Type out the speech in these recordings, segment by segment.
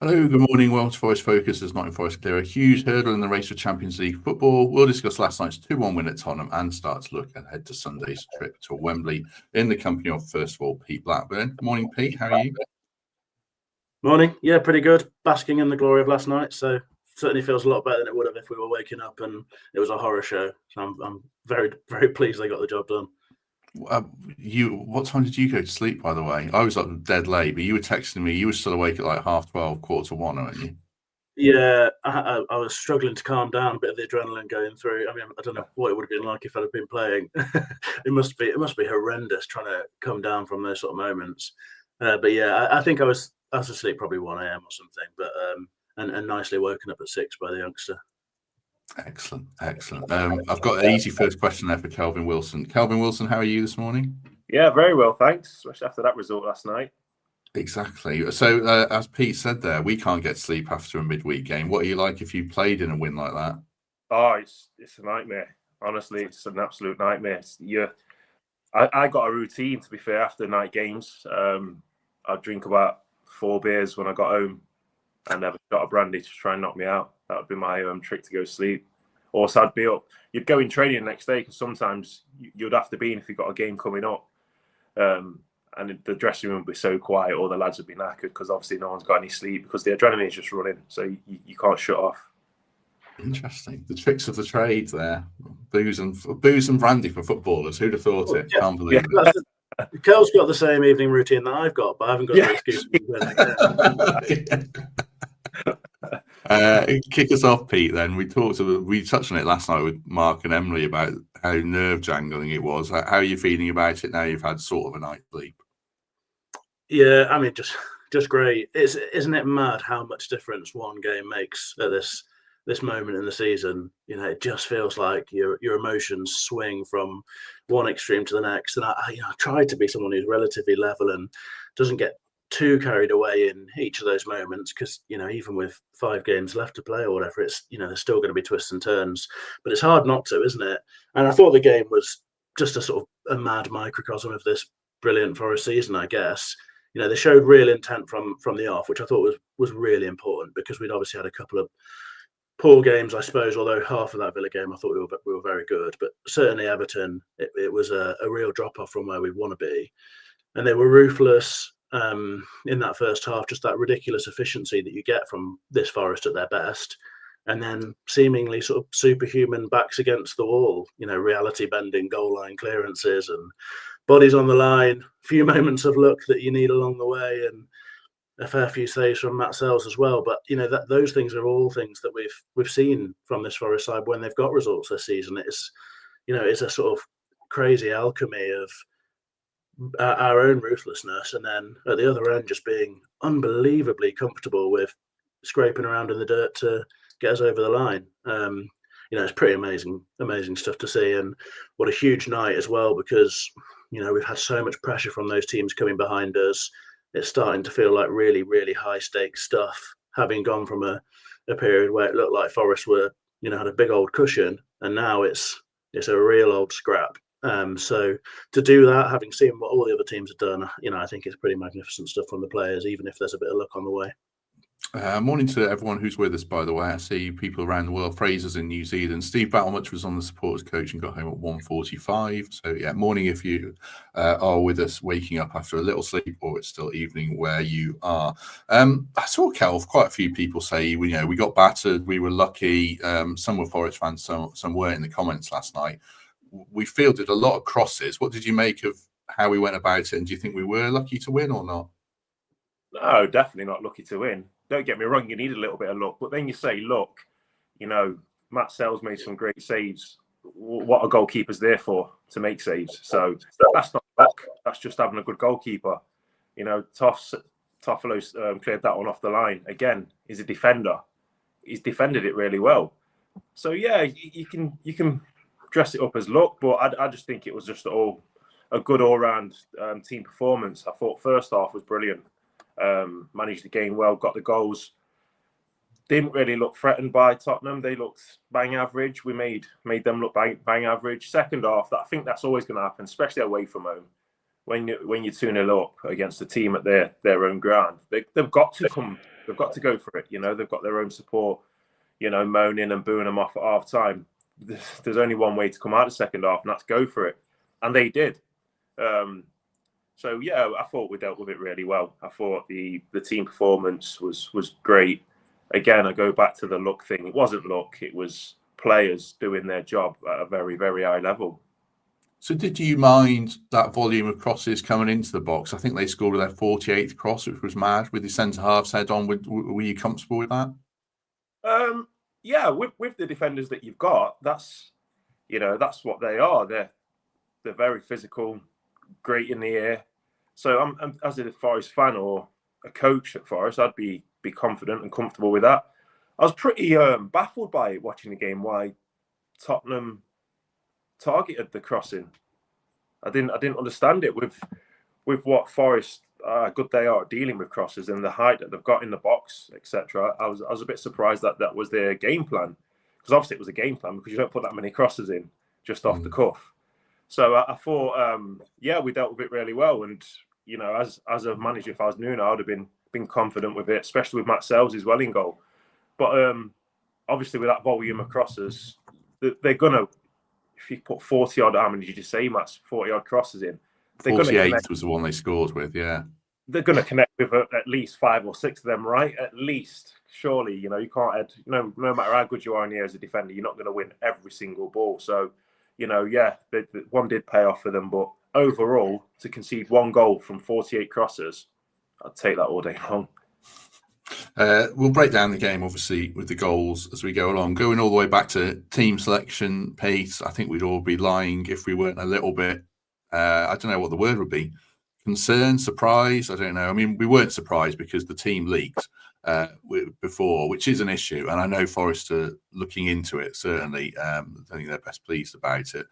Hello, good morning. Welcome to Forest Focus as Nottingham Forest clear a huge hurdle in the race for Champions League football. We'll discuss last night's 2-1 win at Tottenham and start to look ahead to Sunday's trip to Wembley in the company of, first of all, Pete Blackburn. Morning, Pete. How are you? Morning. Yeah, pretty good. Basking in the glory of last night. So certainly feels a lot better than it would have if we were waking up and it was a horror show. So I'm very, very pleased they got the job done. What time did you go to sleep, by the way? I was up dead late, but you were texting me. You were still awake at like 12:30, 1:45, weren't you? Yeah, I was struggling to calm down, a bit of the adrenaline going through. I mean, I don't know what it would have been like if I'd have been playing. It must be horrendous trying to come down from those sort of moments. But yeah, I think I was asleep probably 1 a.m. or something, but and nicely woken up at 6 by the youngster. Excellent. I've got an easy first question there for Kelvin Wilson. Kelvin Wilson, how are you this morning? Yeah, very well, thanks, especially after that result last night. Exactly. So, as Pete said there, we can't get sleep after a midweek game. What are you like if you played in a win like that? Oh, it's a nightmare. Honestly, it's an absolute nightmare. I got a routine, to be fair, after night games. I'd drink about 4 beers when I got home and have a shot of brandy to try and knock me out. That would be my trick to go to sleep. Also, I'd be up. You'd go in training the next day because sometimes you'd have to be in if you've got a game coming up. And the dressing room would be so quiet, or the lads would be knackered because obviously no one's got any sleep because the adrenaline is just running, so you can't shut off. Interesting. The tricks of the trade there. Booze and brandy for footballers. Who'd have thought it? Can't believe it. Kel's got the same evening routine that I've got, but I haven't got the excuse. Kick us off, Pete. Then we touched on it last night with Mark and Emily about how nerve jangling it was. How are you feeling about it now? You've had sort of a night's sleep. Yeah, I mean, just great. Isn't it mad how much difference one game makes at this moment in the season? You know, it just feels like your emotions swing from one extreme to the next. And I tried to be someone who's relatively level and doesn't get too carried away in each of those moments because, even with 5 games left to play or whatever, it's, there's still going to be twists and turns. But it's hard not to, isn't it? And I thought the game was just a sort of a mad microcosm of this brilliant Forest season, I guess. They showed real intent from the off, which I thought was really important because we'd obviously had a couple of poor games, I suppose, although half of that Villa game I thought we were very good. But certainly Everton, it was a real drop-off from where we want to be. And they were ruthless in that first half, just that ridiculous efficiency that you get from this Forest at their best. And then seemingly sort of superhuman backs against the wall, reality-bending goal line clearances and bodies on the line, a few moments of luck that you need along the way, and a fair few saves from Matt Sells as well. But those things are all things that we've seen from this Forest side when they've got results this season. It's a sort of crazy alchemy of our own ruthlessness, and then at the other end just being unbelievably comfortable with scraping around in the dirt to get us over the line. It's pretty amazing stuff to see, and what a huge night as well, because we've had so much pressure from those teams coming behind us. It's starting to feel like really, really high stakes stuff, having gone from a period where it looked like Forest were, had a big old cushion, and now it's a real old scrap. So to do that, having seen what all the other teams have done, I think it's pretty magnificent stuff from the players, even if there's a bit of luck on the way. Morning to everyone who's with us, by the way. I see people around the world. Fraser's in New Zealand. Steve Battlemuch was on the supporters coach and got home at 1:45. So yeah, morning if you are with us, waking up after a little sleep, or it's still evening where you are. I saw quite a few people say, we got battered, we were lucky. Some were Forest fans, some weren't in the comments last night. We fielded a lot of crosses. What did you make of how we went about it? And do you think we were lucky to win or not? No, definitely not lucky to win. Don't get me wrong, you need a little bit of luck. But then you say luck, Matt Sells made some great saves. What are goalkeepers there for? To make saves. So that's not luck. That's just having a good goalkeeper. Toffolo's cleared that one off the line. Again, he's a defender. He's defended it really well. So yeah, you can dress it up as luck, but I just think it was just a good all-round team performance. I thought first half was brilliant. Managed the game well, got the goals. Didn't really look threatened by Tottenham. They looked bang average. We made them look bang average. Second half, I think that's always going to happen, especially away from home. when you're 2-0 up against a team at their own ground, they've got to come. They've got to go for it. They've got their own support. Moaning and booing them off at half time. There's only one way to come out of the second half, and that's go for it. And they did. So yeah, I thought we dealt with it really well. I thought the team performance was great. Again, I go back to the luck thing. It wasn't luck. It was players doing their job at a very, very high level. So did you mind that volume of crosses coming into the box? I think they scored with their 48th cross, which was mad, with the centre-halves head on. Were you comfortable with that? Yeah, with the defenders that you've got, that's what they are. They're very physical, great in the air. So I'm as a Forest fan or a coach at Forest, I'd be confident and comfortable with that. I was pretty baffled by it watching the game, why Tottenham targeted the crossing. I didn't understand it with what Forest good they are at dealing with crosses and the height that they've got in the box, etc. I was a bit surprised that was their game plan, because obviously it was a game plan because you don't put that many crosses in just off the cuff. So I thought, we dealt with it really well. And as a manager, if I was Nuno, I would have been confident with it, especially with Matt Sells as well in goal. But obviously with that volume of crosses, they're gonna. If you put 40 odd, how many did you just say, Matt? 40 odd crosses in. 48 was the one they scored with, yeah. They're going to connect with at least 5 or 6 of them, right? At least, surely. You can't add. No matter how good you are in the air as a defender, you're not going to win every single ball. So, the one did pay off for them, but overall, to concede 1 goal from 48 crosses, I'd take that all day long. We'll break down the game, obviously, with the goals as we go along. Going all the way back to team selection pace, I think we'd all be lying if we weren't a little bit, I don't know what the word would be, concerned, surprised, I don't know. I mean, we weren't surprised because the team leaked before, which is an issue. And I know Forest are looking into it, certainly. I think they're best pleased about it.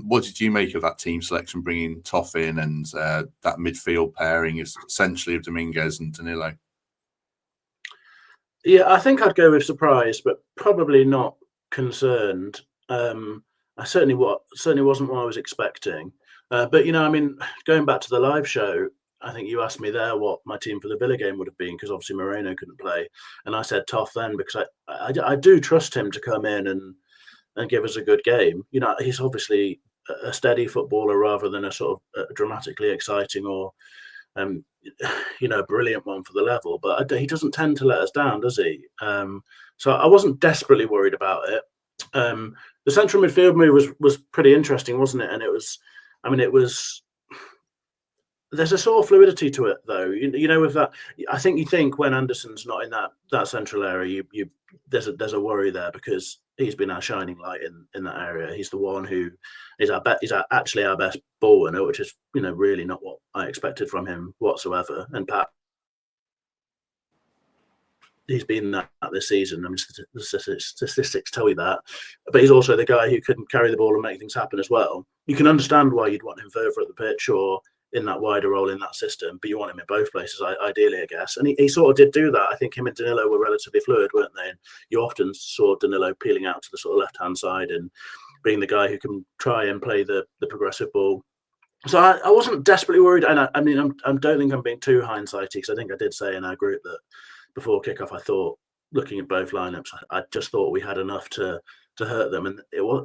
What did you make of that team selection, bringing Toff in and that midfield pairing is essentially of Dominguez and Danilo? Yeah, I think I'd go with surprised, but probably not concerned. I certainly wasn't what I was expecting. But going back to the live show, I think you asked me there what my team for the Villa game would have been, because obviously Moreno couldn't play, and I said Toff then because I do trust him to come in and give us a good game. He's obviously a steady footballer rather than a sort of dramatically exciting or brilliant one for the level, but he doesn't tend to let us down, does he? So I wasn't desperately worried about it. The central midfield move was pretty interesting, wasn't it? And it was there's a sort of fluidity to it, though. With that, I think you think when Anderson's not in that central area, there's a worry there, because he's been our shining light in that area. He's the one who is actually our best ball winner, which is really not what I expected from him whatsoever. And Pat, he's been that this season. I mean, the statistics tell you that. But he's also the guy who can carry the ball and make things happen as well. You can understand why you'd want him further at the pitch or in that wider role in that system, but you want him in both places, ideally, I guess. And he sort of did do that. I think him and Danilo were relatively fluid, weren't they? And you often saw Danilo peeling out to the sort of left-hand side and being the guy who can try and play the progressive ball. So I wasn't desperately worried. And I don't think I'm being too hindsighty, because I think I did say in our group that before kickoff, I thought, looking at both lineups, I just thought we had enough to hurt them. And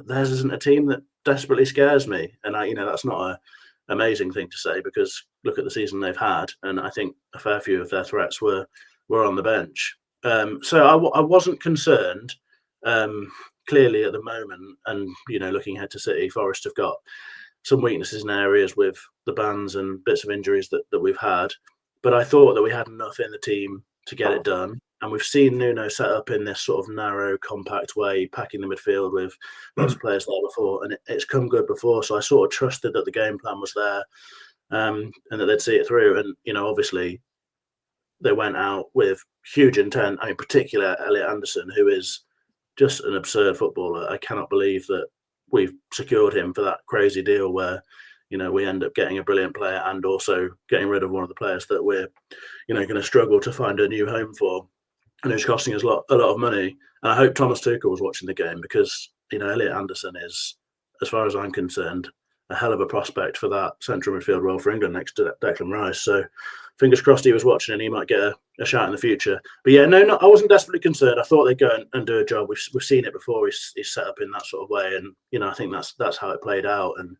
theirs isn't a team that desperately scares me. And that's not a amazing thing to say, because look at the season they've had, and I think a fair few of their threats were on the bench. So I wasn't concerned. Clearly at the moment, and looking ahead to City, Forest have got some weaknesses in areas with the bans and bits of injuries that we've had, but I thought that we had enough in the team to get it done. And we've seen Nuno set up in this sort of narrow, compact way, packing the midfield with lots of players there before, and it's come good before. So I sort of trusted that the game plan was there, and that they'd see it through. And obviously, they went out with huge intent. I mean, particularly Elliot Anderson, who is just an absurd footballer. I cannot believe that we've secured him for that crazy deal where we end up getting a brilliant player and also getting rid of one of the players that we're going to struggle to find a new home for, and who's costing us a lot of money. And I hope Thomas Tuchel was watching the game, because Elliot Anderson is, as far as I'm concerned, hell of a prospect for that central midfield role for England next to Declan Rice. So fingers crossed he was watching and he might get a shot in the future. But yeah, no, I wasn't desperately concerned. I thought they'd go and do a job. We've seen it before. He's set up in that sort of way, and I think that's how it played out. And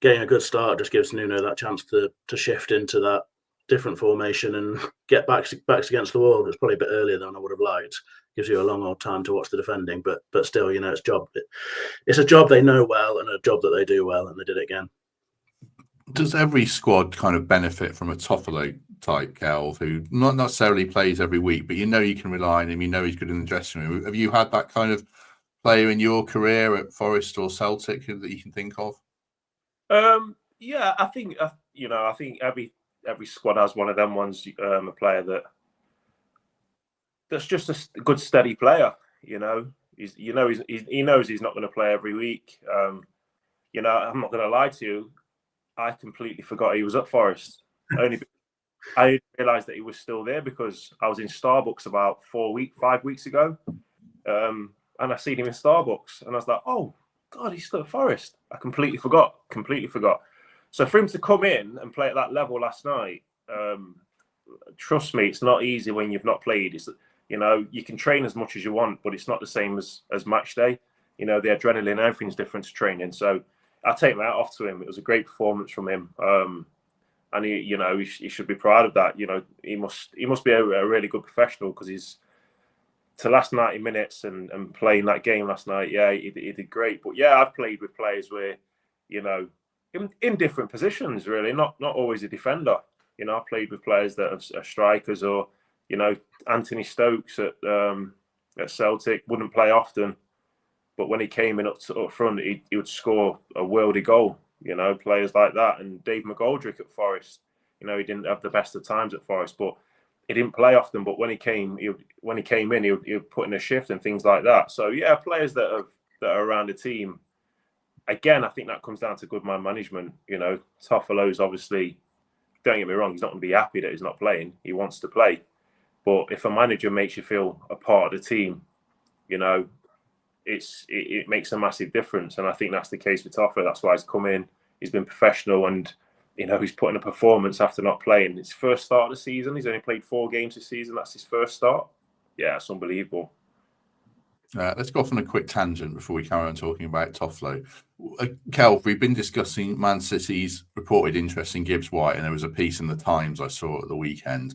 getting a good start just gives Nuno that chance to shift into that different formation and get backs against the wall. It's probably a bit earlier than I would have liked. Gives you a long old time to watch the defending, but still, it's a job they know well and a job that they do well, and they did it again. Does every squad kind of benefit from a Toffolo type, Kelv, who not necessarily plays every week, but you can rely on him, he's good in the dressing room? Have you had that kind of player in your career at Forest or Celtic that you can think of? Yeah, I think every squad has one of them ones, a player that's just a good steady player. He knows he's not going to play every week. I'm not going to lie to you. I completely forgot he was at Forest. I realised that he was still there because I was in Starbucks about 5 weeks ago, and I seen him in Starbucks, and I was like, oh God, he's still at Forest. I completely forgot. So for him to come in and play at that level last night, trust me, it's not easy when you've not played. You can train as much as you want, but it's not the same as match day. The adrenaline, everything's different to training. So I take that off to him. It was a great performance from him, and he should be proud of that. He must be a really good professional, because he's to last 90 minutes and playing that game last night. Yeah, he did great. But yeah, I've played with players where in different positions, really, not always a defender. I've played with players that are strikers, or Anthony Stokes at Celtic wouldn't play often, but when he came in up front, he would score a worldy goal. Players like that. And Dave McGoldrick at Forest, he didn't have the best of times at Forest, but he didn't play often. But when he came in, he would put in a shift and things like that. So yeah, players that are around the team. Again, I think that comes down to good man management. Toffolo's obviously, don't get me wrong, he's not going to be happy that he's not playing. He wants to play. But if a manager makes you feel a part of the team, it makes a massive difference. And I think that's the case with Toffolo. That's why he's come in. He's been professional, and he's put in a performance after not playing. It's first start of the season. He's only played 4 games this season. That's his first start. Yeah, it's unbelievable. Let's go off on a quick tangent before we carry on talking about Toffolo. Kelv, we've been discussing Man City's reported interest in Gibbs White, and there was a piece in the Times I saw at the weekend.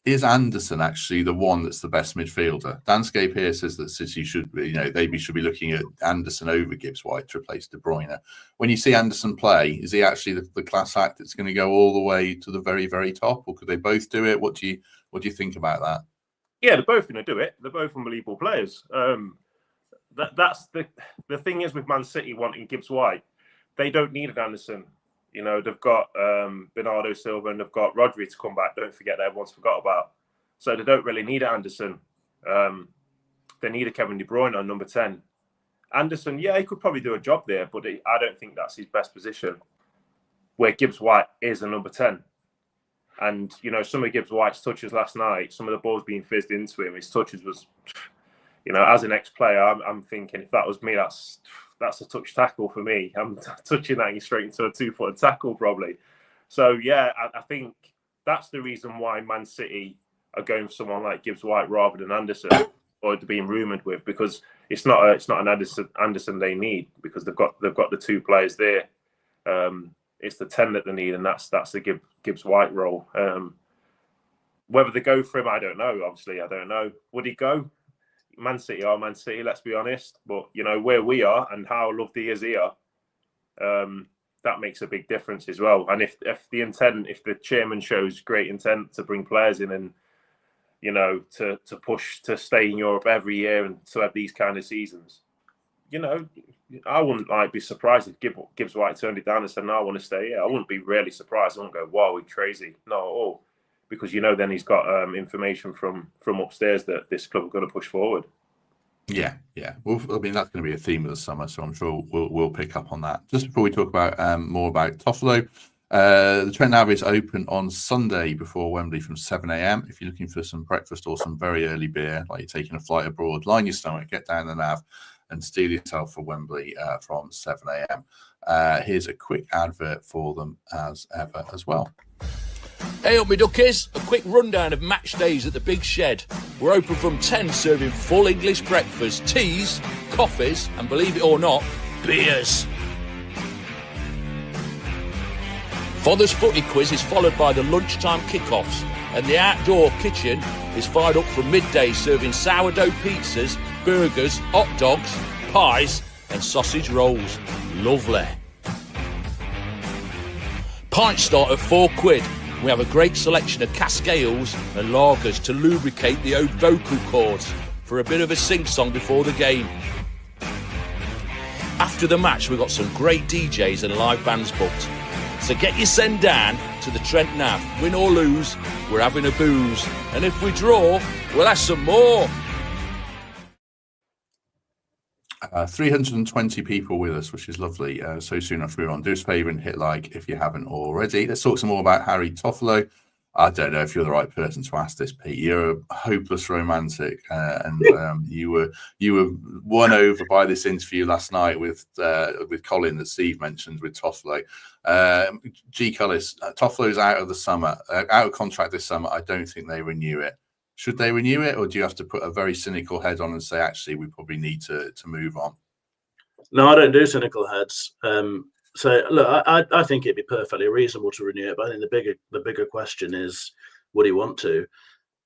Is Anderson actually the one that's the best midfielder? Danscape here says that City should be looking at Anderson over Gibbs White to replace De Bruyne. When you see Anderson play, is he actually the class act that's going to go all the way to the very, very top, or could they both do it? What do you think about that? Yeah, they're both going to do it. They're both unbelievable players. That's the thing is with Man City wanting Gibbs White, they don't need an Anderson. They've got Bernardo Silva and they've got Rodri to come back. Don't forget that everyone's forgot about. So they don't really need Anderson. They need a Kevin De Bruyne on number 10. Anderson, yeah, he could probably do a job there, but I don't think that's his best position. Where Gibbs White is a number 10. And, some of Gibbs White's touches last night, some of the balls being fizzed into him, his touches was, as an ex-player, I'm thinking, if that was me, that's a touch tackle for me. I'm touching that straight into a 2-foot tackle, probably. So, yeah, I think that's the reason why Man City are going for someone like Gibbs White rather than Anderson, or being rumoured with, because it's not an Anderson they need, because they've got the 2 players there. It's the 10 that they need, and that's the Gibbs White role. Whether they go for him, I don't know. Obviously, I don't know. Would he go? Man City are Man City, let's be honest. But where we are and how loved he is here, that makes a big difference as well. And if the chairman shows great intent to bring players in and to push to stay in Europe every year and to have these kind of seasons, I wouldn't be surprised if Gibbs White turned it down and said, "No, I want to stay here." I wouldn't be really surprised. I wouldn't go, "Wow, we're crazy." Not at all, because then he's got information from upstairs that this club are going to push forward. Yeah. Well, that's going to be a theme of the summer, so I'm sure we'll pick up on that. Just before we talk about more about Toffolo, the Trent Nav is open on Sunday before Wembley from 7 a.m. If you're looking for some breakfast or some very early beer, like you're taking a flight abroad, line your stomach, get down the Nav and steel yourself for Wembley from 7 a.m. Here's a quick advert for them as ever as well. Hey up me duckies, a quick rundown of match days at the Big Shed. We're open from 10, serving full English breakfast, teas, coffees and, believe it or not, beers. Father's Footy Quiz is followed by the lunchtime kickoffs, and the outdoor kitchen is fired up from midday, serving sourdough pizzas, burgers, hot dogs, pies and sausage rolls. Lovely. Pints start at £4. We have a great selection of cask ales and lagers to lubricate the vocal cords for a bit of a sing-song before the game. After the match, we've got some great DJs and live bands booked. So get your send down to the Trent Nav. Win or lose, we're having a booze. And if we draw, we'll have some more. 320 people with us, which is lovely. So soon after we're on, do us a favour and hit like if you haven't already. Let's talk some more about Harry Toffolo. I don't know if you're the right person to ask this, Pete. You're a hopeless romantic, and you were won over by this interview last night with Colin that Steve mentioned with Toffolo. G. Cullis, Toffolo's out of contract this summer. I don't think they renew it. Should they renew it, or do you have to put a very cynical head on and say, actually, we probably need to move on? No, I don't do cynical heads. So look, I think it'd be perfectly reasonable to renew it, but I think the bigger question is, would he want to?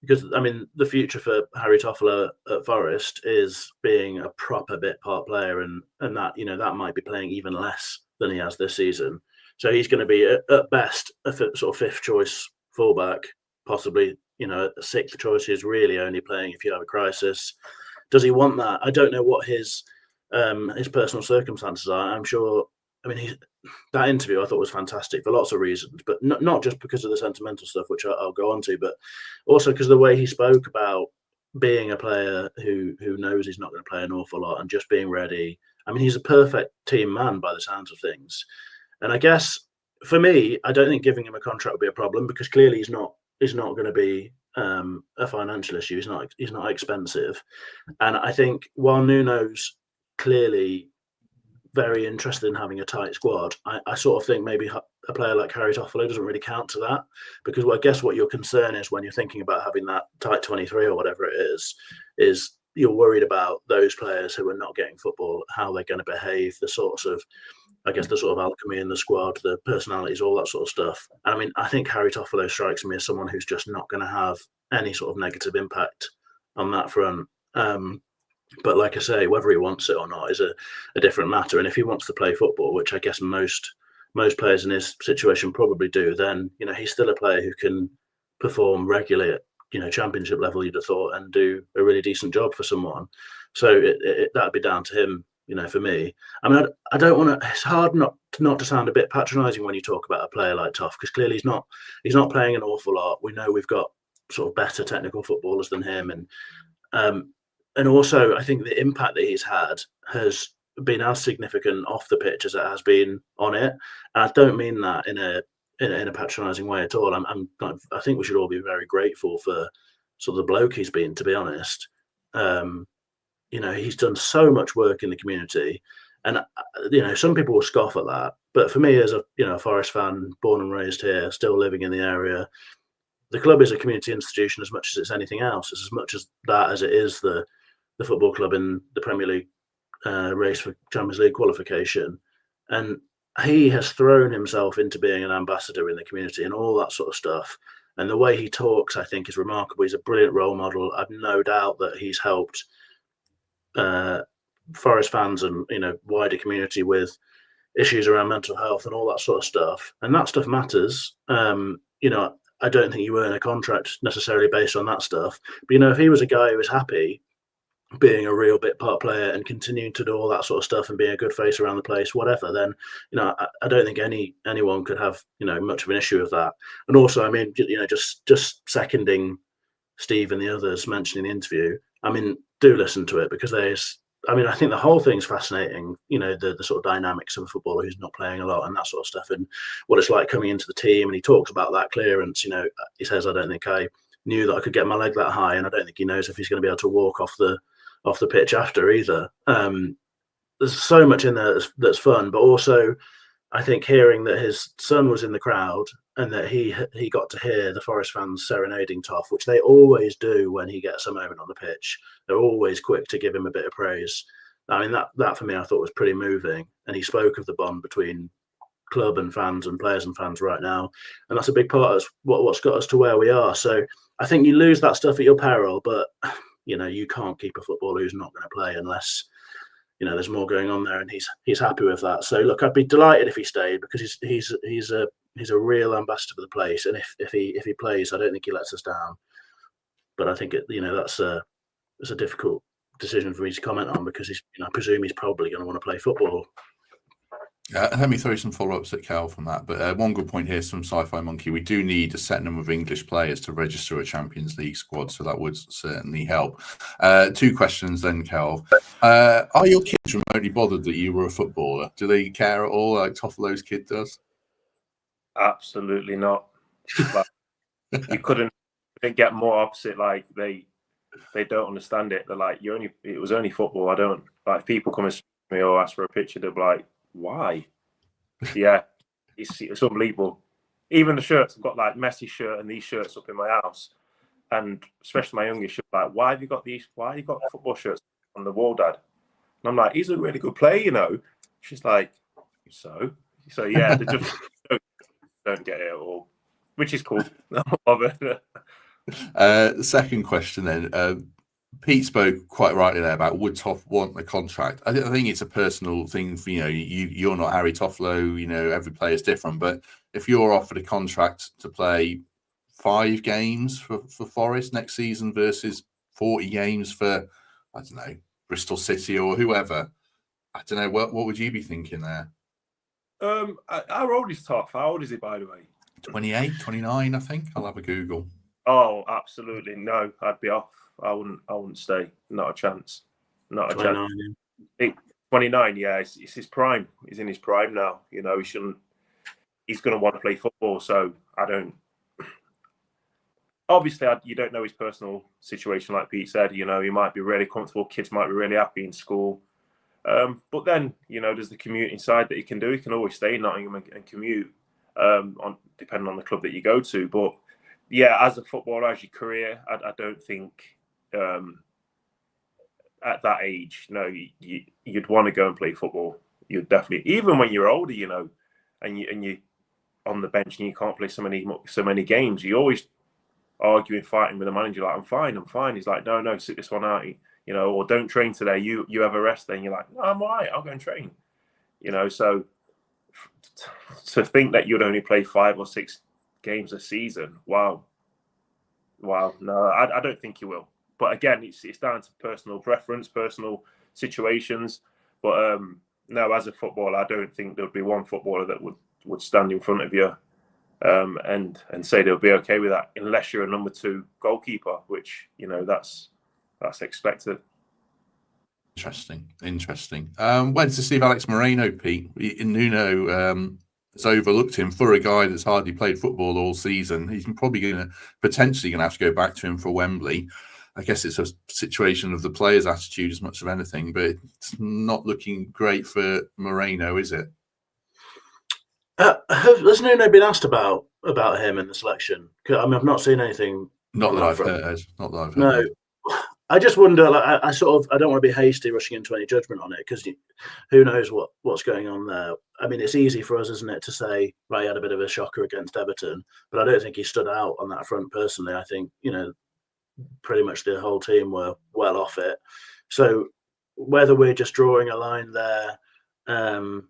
Because I mean, the future for Harry Toffolo at Forest is being a proper bit part player, and that, you know, that might be playing even less than he has this season. So he's going to be at best a sort of fifth choice fullback, possibly. You know, a sixth choice is really only playing if you have a crisis. Does he want that? I don't know what his personal circumstances are. I'm sure. I mean, that interview I thought was fantastic for lots of reasons, but not just because of the sentimental stuff, which I'll go on to, but also because of the way he spoke about being a player who knows he's not going to play an awful lot and just being ready. I mean, he's a perfect team man by the sounds of things. And I guess for me, I don't think giving him a contract would be a problem, because clearly he's not going to be a financial issue. He's not expensive. And I think while Nuno's clearly very interested in having a tight squad, I sort of think maybe a player like Harry Toffolo doesn't really count to that, because I guess what your concern is when you're thinking about having that tight 23 or whatever it is you're worried about those players who are not getting football, how they're going to behave, the sort of alchemy in the squad, the personalities, all that sort of stuff. I mean, I think Harry Toffolo strikes me as someone who's just not going to have any sort of negative impact on that front. But like I say, whether he wants it or not is a different matter. And if he wants to play football, which I guess most players in his situation probably do, then, you know, he's still a player who can perform regularly at, you know, championship level, you'd have thought, and do a really decent job for someone. So that'd be down to him, you know, for me. I mean, I don't want to. It's hard not to sound a bit patronising when you talk about a player like Toff, because clearly he's not playing an awful lot. We know we've got sort of better technical footballers than him, and also I think the impact that he's had has been as significant off the pitch as it has been on it. And I don't mean that in a patronising way at all. I think we should all be very grateful for sort of the bloke he's been, to be honest. You know, he's done so much work in the community, and you know, some people will scoff at that. But for me, as a Forest fan, born and raised here, still living in the area, the club is a community institution as much as it's anything else. It's as much as that as it is the football club in the Premier League race for Champions League qualification. And he has thrown himself into being an ambassador in the community and all that sort of stuff. And the way he talks, I think, is remarkable. He's a brilliant role model. I've no doubt that he's helped Forest fans and, you know, wider community with issues around mental health and all that sort of stuff. And that stuff matters. You know, I don't think you earn a contract necessarily based on that stuff. But, you know, if he was a guy who was happy being a real bit part player and continuing to do all that sort of stuff and being a good face around the place, whatever, then, you know, I don't think anyone could have, you know, much of an issue with that. And also, I mean, you know, just seconding Steve and the others mentioning the interview, I mean, do listen to it, because I think the whole thing's fascinating, you know, the sort of dynamics of a footballer who's not playing a lot and that sort of stuff, and what it's like coming into the team. And he talks about that clearance. You know, he says, I don't think I knew that I could get my leg that high, and I don't think he knows if he's going to be able to walk off the pitch after either. there's so much in there that's fun, but also I think hearing that his son was in the crowd and that he got to hear the Forest fans serenading Toff, which they always do when he gets a moment on the pitch. They're always quick to give him a bit of praise. I mean, that for me, I thought was pretty moving. And he spoke of the bond between club and fans and players and fans right now. And that's a big part of what's got us to where we are. So I think you lose that stuff at your peril, but, you can't keep a footballer who's not going to play unless, there's more going on there, and he's happy with that. So look, I'd be delighted if he stayed, because he's a real ambassador for the place, and if he plays, I don't think he lets us down. But I think it's a difficult decision for me to comment on, because I presume he's probably going to want to play football. Let me throw some follow-ups at Cal from that. But one good point here from Sci-Fi Monkey: we do need a set number of English players to register a Champions League squad, so that would certainly help. 2 questions then, Cal. Are your kids remotely bothered that you were a footballer? Do they care at all, like Toffolo's kid does? Absolutely not. Like, you couldn't get more opposite. Like they don't understand it. They're like, it was only football. I don't like, people come and speak to me or ask for a picture. They're like, why? Yeah, it's unbelievable. Even the shirts, I've got like Messi shirt and these shirts up in my house, and especially my youngest, she's like, why have you got football shirts on the wall, Dad? And I'm like, he's a really good player, She's like, so yeah, they just don't get it at all, which is cool. The second question then. Pete spoke quite rightly there about, would Toff want the contract? I think it's a personal thing. For, you're not Harry Toffolo. Every player is different. But if you're offered a contract to play 5 games for Forest next season versus 40 games for, I don't know, Bristol City or whoever, I don't know, what would you be thinking there? How old is Toff? How old is he, by the way? 28, 29, I think. I'll have a Google. Oh, absolutely no. I'd be off. I wouldn't stay. Not a chance. Not a 29, chance. 29, yeah. It's his prime. He's in his prime now. He shouldn't. He's going to want to play football. So I don't. Obviously, you don't know his personal situation. Like Pete said, he might be really comfortable. Kids might be really happy in school. But then, there's the commuting side that he can do. He can always stay in Nottingham and commute, depending on the club that you go to. But yeah, as a footballer, as your career, I don't think. At that age, you'd want to go and play football. You'd definitely, even when you're older, and you on the bench and you can't play so many games, you always arguing, fighting with the manager. Like, I'm fine. He's like, no, sit this one out. Or don't train today. You have a rest. Then you're like, no, I'm all right. I'll go and train. So to think that you'd only play 5 or 6 games a season, wow. No, I don't think you will. But again, it's down to personal preference, personal situations. But no, as a footballer, I don't think there'd be one footballer that would stand in front of you and say they'll be okay with that, unless you're a number 2 goalkeeper, which that's expected. Interesting. Went to see Alex Moreno, Pete. Nuno has overlooked him for a guy that's hardly played football all season. He's probably potentially going to have to go back to him for Wembley. I guess it's a situation of the players' attitude as much of anything, but it's not looking great for Moreno, is it? Has Nuno been asked about him in the selection? I mean, I've not seen anything. Not that I've heard. No, I just wonder. Like, I don't want to be hasty rushing into any judgment on it, because who knows what's going on there. I mean, it's easy for us, isn't it, to say, right, he had a bit of a shocker against Everton, but I don't think he stood out on that front personally. I think pretty much the whole team were well off it. So whether we're just drawing a line there, and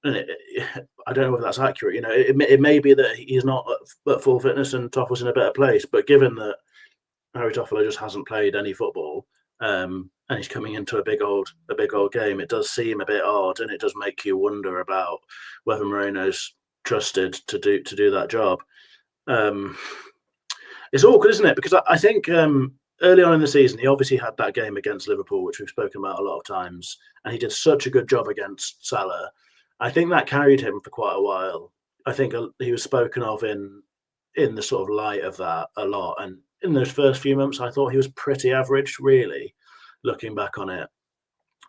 I don't know whether that's accurate. It may be that he's not at full fitness and Toff was in a better place, but given that Harry Toffolo just hasn't played any football, and he's coming into a big old game, it does seem a bit odd, and it does make you wonder about whether Moreno's trusted to do that job. It's awkward, isn't it? Because I think early on in the season, he obviously had that game against Liverpool, which we've spoken about a lot of times, and he did such a good job against Salah. I think that carried him for quite a while. I think he was spoken of in the sort of light of that a lot. And in those first few months, I thought he was pretty average, really, looking back on it.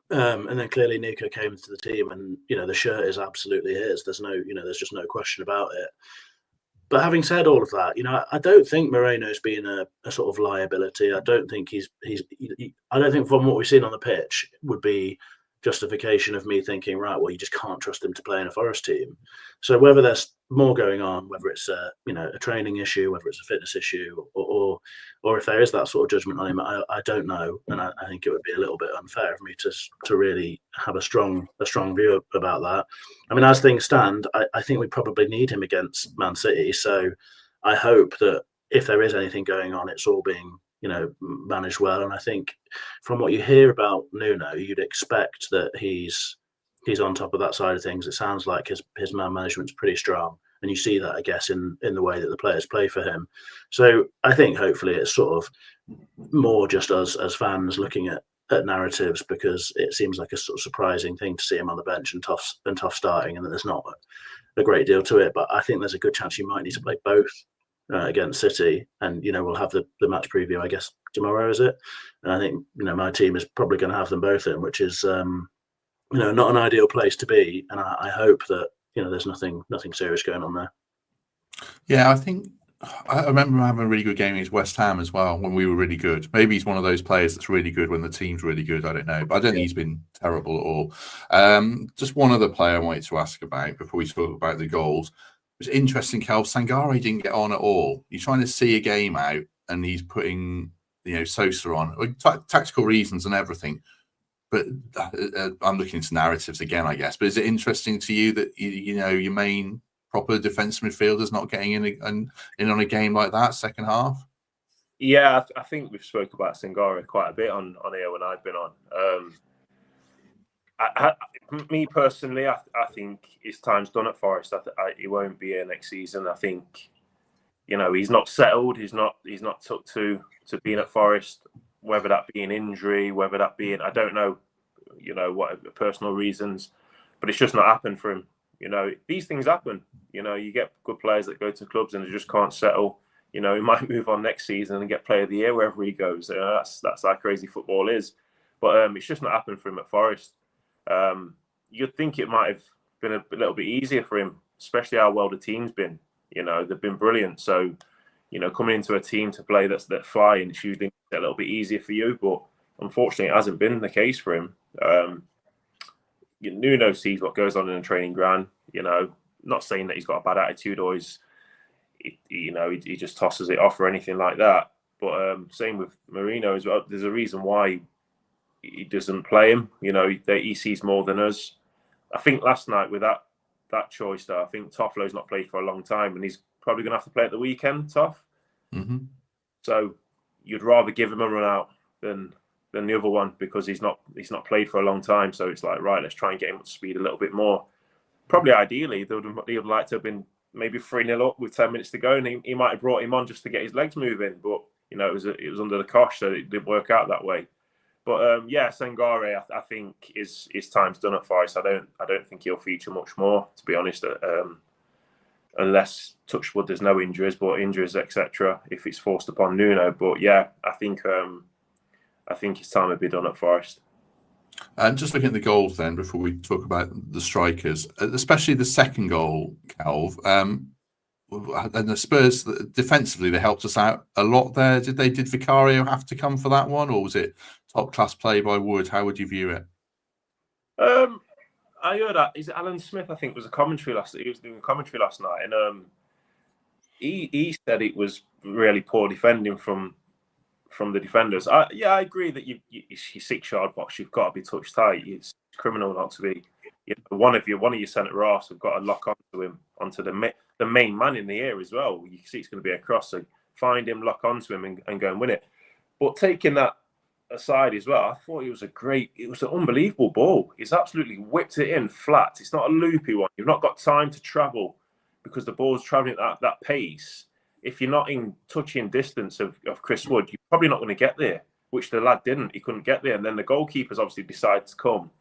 And then clearly Nico came to the team, and the shirt is absolutely his. There's there's just no question about it. But having said all of that, I don't think Moreno's been a sort of liability. I don't think I don't think from what we've seen on the pitch would be justification of me thinking, right, well, you just can't trust him to play in a Forest team. So whether there's more going on, whether it's a training issue, whether it's a fitness issue, or if there is that sort of judgment on him, I don't know, and I think it would be a little bit unfair of me to really have a strong view about that. I mean, as things stand, I think we probably need him against Man City. So I hope that if there is anything going on, it's all being managed well. And I think from what you hear about Nuno, you'd expect that he's on top of that side of things. It sounds like his man management's pretty strong, and you see that, I guess, in the way that the players play for him. So I think hopefully it's sort of more just us as fans looking at narratives, because it seems like a sort of surprising thing to see him on the bench and Toff starting, and that there's not a great deal to it. But I think there's a good chance you might need to play both against City, and we'll have the match preview, I guess, tomorrow, is it? And I think my team is probably going to have them both in, which is not an ideal place to be. And I hope that there's nothing serious going on there. Yeah, I remember having a really good game against West Ham as well when we were really good. Maybe he's one of those players that's really good when the team's really good. I don't know, but I don't think he's been terrible at all. Just one other player I wanted to ask about before we talk about the goals. It was interesting, Kel. Sangare didn't get on at all. You're trying to see a game out, and he's putting Sosa on, tactical reasons and everything. But I'm looking into narratives again, I guess. But is it interesting to you that your main proper defensive midfielder's not getting in on a game like that second half? Yeah, I think we've spoke about Sangare quite a bit on here when I've been on. Me personally, I think his time's done at Forest. He won't be here next season. I think he's not settled. He's not took to being at Forest. Whether that be an injury, whether that be I don't know, what personal reasons, but it's just not happened for him. These things happen. You get good players that go to clubs and they just can't settle. He might move on next season and get Player of the Year wherever he goes. That's how crazy football is. But it's just not happened for him at Forest. You'd think it might have been a little bit easier for him, especially how well the team's been. They've been brilliant. So, coming into a team to play that's flying, it's usually a little bit easier for you. But unfortunately, it hasn't been the case for him. Nuno sees what goes on in the training ground. Not saying that he's got a bad attitude or he just tosses it off or anything like that. But same with Moreno as well. There's a reason why he doesn't play him. He sees more than us. I think last night with that choice, though, I think Toffolo's not played for a long time, and he's probably going to have to play at the weekend, Toff. Mm-hmm. So you'd rather give him a run out than the other one, because he's not played for a long time. So it's like, right, let's try and get him up to speed a little bit more. Probably ideally, they would like to have been maybe 3-0 up with 10 minutes to go, and he might have brought him on just to get his legs moving. But it was under the cosh, so it didn't work out that way. But Sangare, I think his time's done at Forest. I don't think he'll feature much more, to be honest. Unless, touch wood, there's no injuries, but injuries, etc. If it's forced upon Nuno. But yeah, I think his time would be done at Forest. And just looking at the goals then, before we talk about the strikers, especially the second goal, Calv, and the Spurs defensively, they helped us out a lot there. Did Vicario have to come for that one, or was it top class play by Wood? How would you view it? I heard that. Is it Alan Smith? I think was a commentary last. He was doing commentary last night, and he said it was really poor defending from the defenders. I agree that you 6-yard box, you've got to be touch tight. It's criminal not to be. One of your centre halves have got to lock onto the main man in the air as well. You see it's going to be a cross, so find him, lock onto him, and go and win it. But taking that aside as well, I thought it was an unbelievable ball. He's absolutely whipped it in flat. It's not a loopy one. You've not got time to travel because the ball's travelling at that pace. If you're not in touching distance of Chris Wood, you're probably not going to get there, which the lad didn't. He couldn't get there. And then the goalkeeper's obviously decided to come.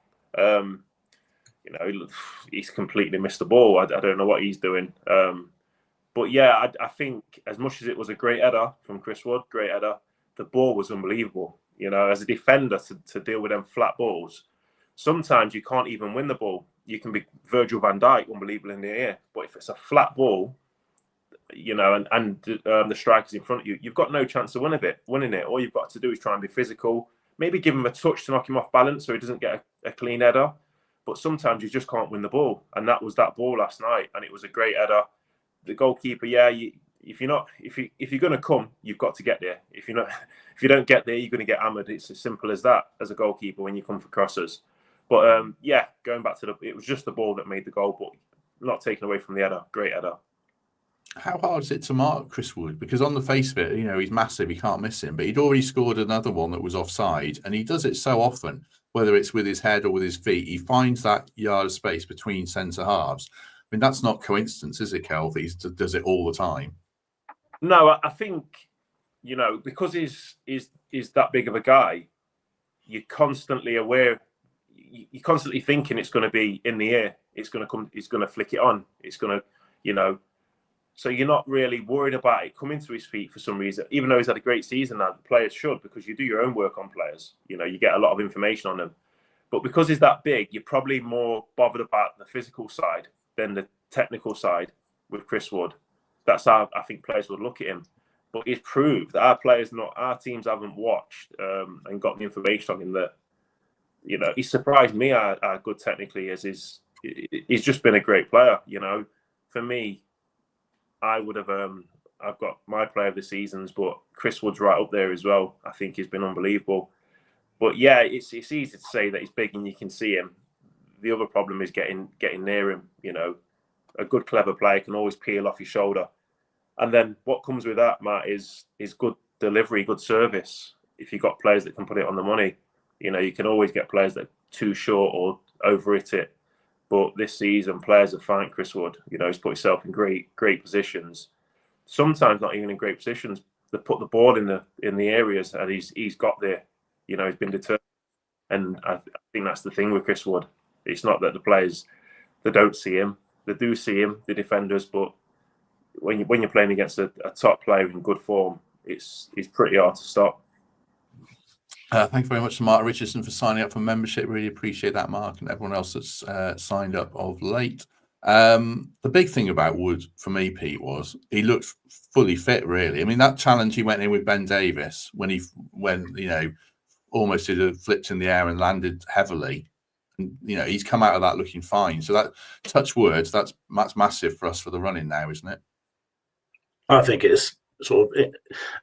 He's completely missed the ball. I don't know what he's doing. But yeah, I think as much as it was a great header from Chris Wood, the ball was unbelievable. As a defender to deal with them flat balls, sometimes you can't even win the ball. You can be Virgil van Dijk, unbelievable in the air, but if it's a flat ball, and the striker's in front of you, you've got no chance of winning it. All you've got to do is try and be physical, maybe give him a touch to knock him off balance so he doesn't get a clean header. But sometimes you just can't win the ball, and that was that ball last night, and it was a great header. The goalkeeper, if you're going to come, you've got to get there. If you don't get there, you're going to get hammered. It's as simple as that as a goalkeeper when you come for crosses. But going back to it was just the ball that made the goal, but not taken away from the header. Great header. How hard is it to mark Chris Wood? Because on the face of it, he's massive, you can't miss him. But he'd already scored another one that was offside, and he does it so often, whether it's with his head or with his feet. He finds that yard of space between centre halves. I mean, that's not coincidence, is it, Kelvin? He does it all the time. No, I think, because he's that big of a guy, you're constantly aware. You're constantly thinking it's going to be in the air. It's going to come. It's going to flick it on. It's going to, So you're not really worried about it coming to his feet for some reason. Even though he's had a great season now, the players should, because you do your own work on players. You get a lot of information on them. But because he's that big, you're probably more bothered about the physical side than the technical side with Chris Wood. That's how I think players would look at him. But it's proved that our teams haven't watched and got the information on him that, he surprised me how good technically is. He's just been a great player, For me, I would have, I've got my player of the seasons, but Chris Wood's right up there as well. I think he's been unbelievable. But yeah, it's easy to say that he's big and you can see him. The other problem is getting near him. A good, clever player can always peel off your shoulder. And then what comes with that, Matt, is good delivery, good service. If you've got players that can put it on the money, you can always get players that are too short or over-hit it. But this season, players have found Chris Wood. He's put himself in great positions. Sometimes not even in great positions. They put the ball in the areas, and he's got there. He's been determined. And I think that's the thing with Chris Wood. It's not that the players, they don't see him. They do see him, the defenders. But when you're playing against a top player in good form, it's pretty hard to stop. Thank you very much to Mark Richardson for signing up for membership. Really appreciate that, Mark, and everyone else that's signed up of late. The big thing about Wood for me, Pete, was he looked fully fit, really. I mean, that challenge he went in with Ben Davies when almost did a flipped in the air and landed heavily. And, he's come out of that looking fine. So that, touch words, that's massive for us for the running now, isn't it? I think it's sort of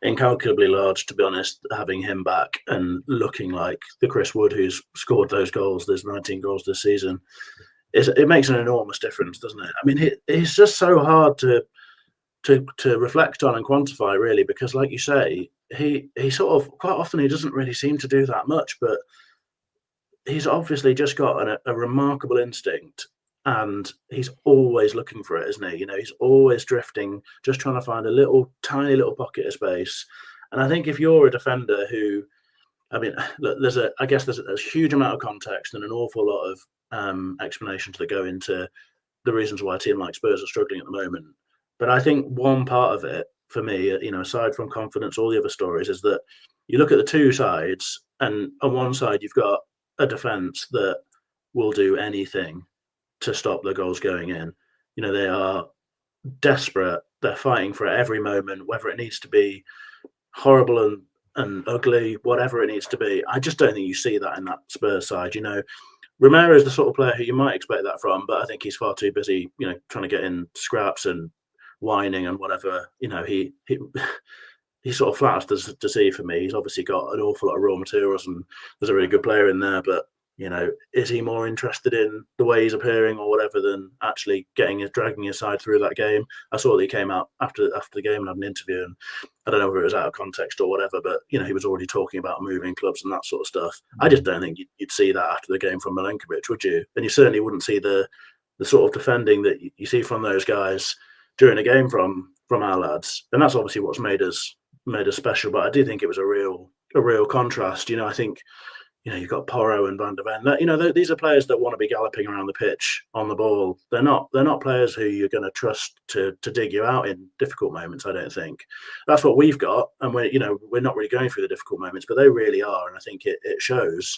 incalculably large, to be honest, having him back and looking like the Chris Wood who's scored those goals. There's 19 goals this season. It makes an enormous difference, doesn't it? I mean, it's just so hard to reflect on and quantify, really, because, like you say, he sort of quite often he doesn't really seem to do that much, but he's obviously just got a remarkable instinct. And he's always looking for it, isn't he? He's always drifting, just trying to find a tiny little pocket of space. And I think if you're a defender who, I mean, look, there's a huge amount of context and an awful lot of explanations that go into the reasons why a team like Spurs are struggling at the moment. But I think one part of it, for me, aside from confidence, all the other stories, is that you look at the two sides, and on one side you've got a defence that will do anything to stop the goals going in. They are desperate. They're fighting for it every moment, whether it needs to be horrible and ugly, whatever it needs to be. I just don't think you see that in that Spurs side. Romero is the sort of player who you might expect that from, but I think he's far too busy, trying to get in scraps and whining and whatever. He sort of flatters to see for me. He's obviously got an awful lot of raw materials, and there's a really good player in there, but is he more interested in the way he's appearing or whatever than actually dragging his side through that game? I saw that he came out after the game and had an interview, and I don't know whether it was out of context or whatever, but he was already talking about moving clubs and that sort of stuff. I just don't think you'd see that after the game from Milenkovic, would you? And you certainly wouldn't see the sort of defending that you see from those guys during a game from our lads. And that's obviously what's made us special. But I do think it was a real contrast. I think. You've got Porro and Van der Ven. These are players that want to be galloping around the pitch on the ball. They're not players who you're going to trust to dig you out in difficult moments. I don't think that's what we've got, and we're not really going through the difficult moments, but they really are, and I think it shows.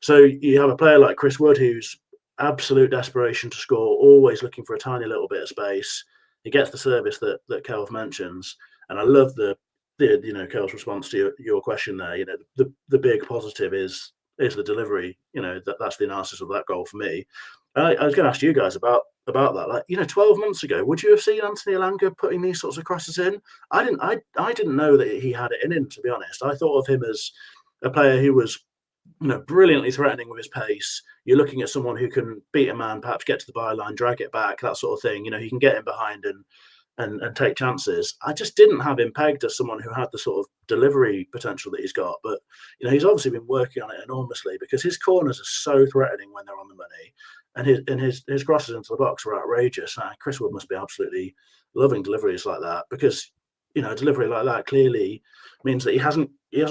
So you have a player like Chris Wood, who's absolute desperation to score, always looking for a tiny little bit of space. He gets the service that Kelv mentions, and I love the Kelv's response to your question there. The big positive is the delivery. That's the analysis of that goal for me. I was going to ask you guys about that. 12 months ago, would you have seen Anthony Elanga putting these sorts of crosses in? I didn't know that he had it in him, to be honest. I thought of him as a player who was brilliantly threatening with his pace. You're looking at someone who can beat a man, perhaps get to the byline, drag it back, that sort of thing. He can get in behind and take chances. I just didn't have him pegged as someone who had the sort of delivery potential that he's got. But he's obviously been working on it enormously, because his corners are so threatening when they're on the money, and his crosses into the box are outrageous. Chris Wood must be absolutely loving deliveries like that, because a delivery like that clearly means that he hasn't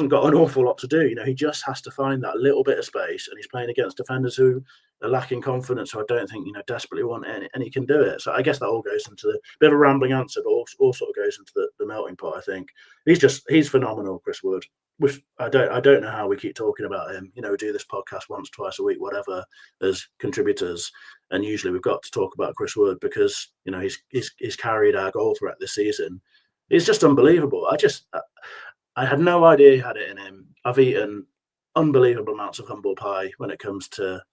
got an awful lot to do. He just has to find that little bit of space, and he's playing against defenders who are lacking confidence, who I don't think desperately want it, and he can do it. So I guess that all goes into the bit of a rambling answer, but all sort of goes into the melting pot. I think he's phenomenal, Chris Wood. I don't know how we keep talking about him. We do this podcast once, twice a week, whatever, as contributors, and usually we've got to talk about Chris Wood because he's carried our goal threat this season. It's just unbelievable. I had no idea he had it in him. I've eaten unbelievable amounts of humble pie when it comes to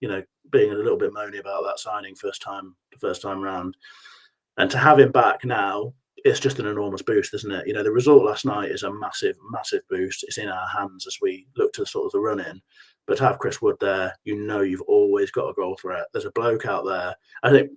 being a little bit moany about that signing first time round, and to have him back now, it's just an enormous boost, isn't it? The result last night is a massive boost. It's in our hands as we look to sort of the run in. But to have Chris Wood there, you've always got a goal threat. There's a bloke out there. I think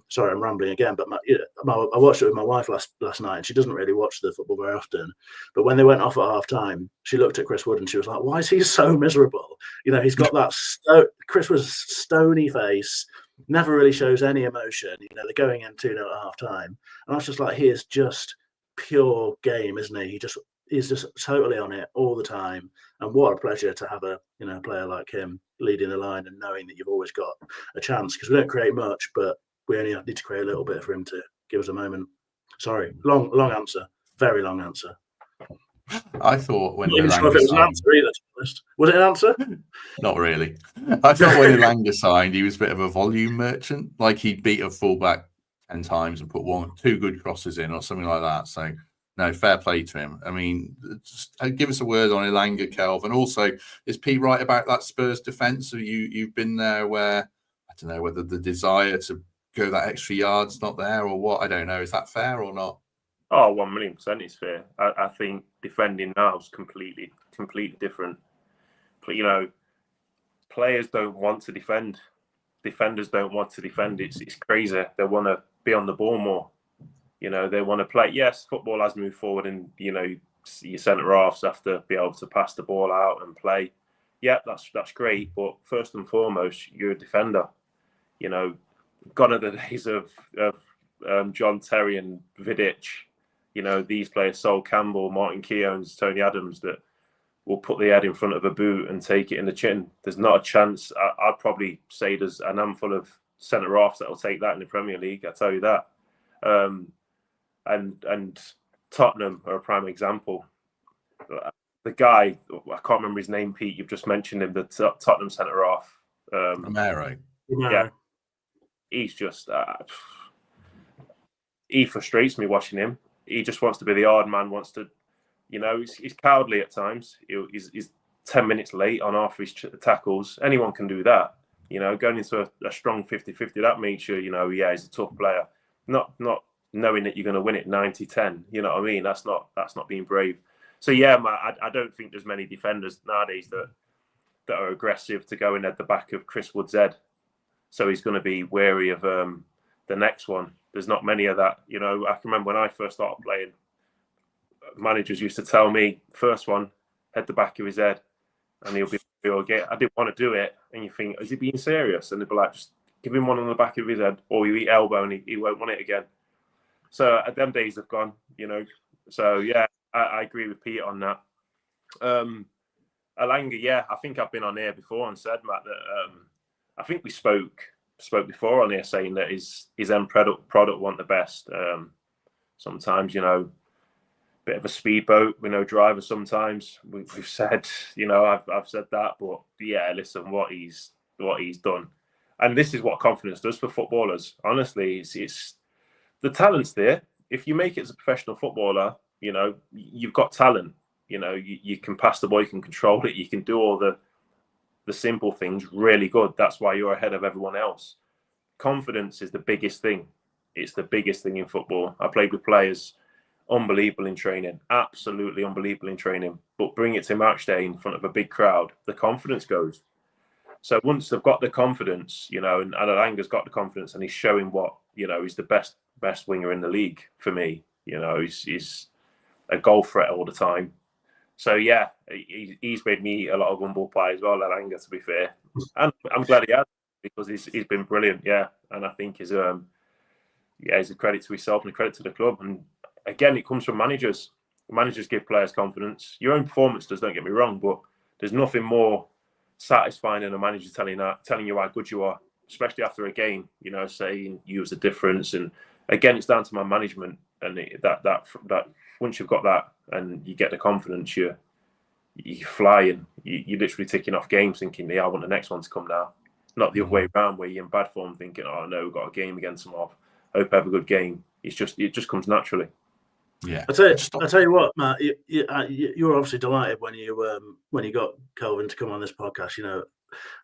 sorry, I'm rambling again, but I watched it with my wife last night, and she doesn't really watch the football very often. But when they went off at half time, she looked at Chris Wood and she was like, "Why is he so miserable?" He's got that Chris Wood's stony face, never really shows any emotion. They're going in 2-0 at half time, and I was just like, he is just pure game, isn't he? He's just totally on it all the time. And what a pleasure to have a player like him leading the line and knowing that you've always got a chance, because we don't create much, but we only need to create a little bit for him to give us a moment. Sorry, long answer, very long answer. I thought when I'm not even sure if it was an answer either, to be honest. Was it an answer? Not really. I thought when Elanga signed, he was a bit of a volume merchant. Like he'd beat a fullback 10 times and put 2 good crosses in or something like that. So no, fair play to him. I mean, just give us a word on Elanga, Kelvin. Also, is Pete right about that Spurs defence? So you've been there where, I don't know, whether the desire to go that extra yard's not there or what. I don't know. Is that fair or not? Oh, 1,000,000% it's fair. I think defending now is completely different. Players don't want to defend. Defenders don't want to defend. It's crazy. They want to be on the ball more. They want to play. Yes, football has moved forward, and your centre halves have to be able to pass the ball out and play. Yeah, that's great. But first and foremost, you're a defender. Gone are the days of John Terry and Vidic. These players, Sol Campbell, Martin Keown's, Tony Adams, that will put the head in front of a boot and take it in the chin. There's not a chance. I'd probably say there's an handful of centre halves that will take that in the Premier League. I tell you that. And Tottenham are a prime example. The guy, I can't remember his name, Pete. You've just mentioned him. The Tottenham centre half. Romero. Yeah, he's just. He frustrates me watching him. He just wants to be the hard man. Wants to, he's cowardly at times. He's 10 minutes late on half his tackles. Anyone can do that. Going into a strong 50-50, that makes you, he's a tough player. Not knowing that you're going to win it 90-10. You know what I mean? That's not being brave. So yeah, I don't think there's many defenders nowadays that are aggressive to go in at the back of Chris Wood's head. So he's going to be wary of the next one. There's not many of that. I can remember when I first started playing, managers used to tell me, first one, head the back of his head, and he'll be again. I didn't want to do it, and you think, is he being serious? And they'd be like, just give him one on the back of his head, or you eat elbow, and he won't want it again. So them days have gone, So yeah, I agree with Pete on that. Elanga, yeah, I think I've been on here before and said, Matt, that I think we spoke before on here saying that his end product want the best. Sometimes, bit of a speedboat with no driver sometimes. We've said, I've said that, but yeah, listen, what he's done, and this is what confidence does for footballers. Honestly, it's the talent's there. If you make it as a professional footballer, you've got talent. You can pass the ball, you can control it, you can do all the simple things really good. That's why you're ahead of everyone else. Confidence is the biggest thing. It's the biggest thing in football. I played with players, unbelievable in training, absolutely unbelievable in training, but bring it to match day in front of a big crowd, the confidence goes. So once they've got the confidence, and Alanga's got the confidence, and he's showing what, he's the best winger in the league for me. He's a goal threat all the time. So yeah, he's made me a lot of humble pie as well, Alanga, to be fair. And I'm glad he has, because he's been brilliant, yeah. And I think he's a credit to himself and a credit to the club. And again, it comes from managers. Managers give players confidence. Your own performance does, don't get me wrong, but there's nothing more satisfying than a manager telling you how good you are, especially after a game, saying you was the difference. And again, it's down to my management, and that once you've got that and you get the confidence, you fly, and you're literally ticking off games thinking, yeah, I want the next one to come now. Not the other way around, where you're in bad form thinking, oh no, we've got a game against them, off. Hope I have a good game. It just comes naturally. Yeah, I tell you what, Matt, you were obviously delighted when you got Kelvin to come on this podcast.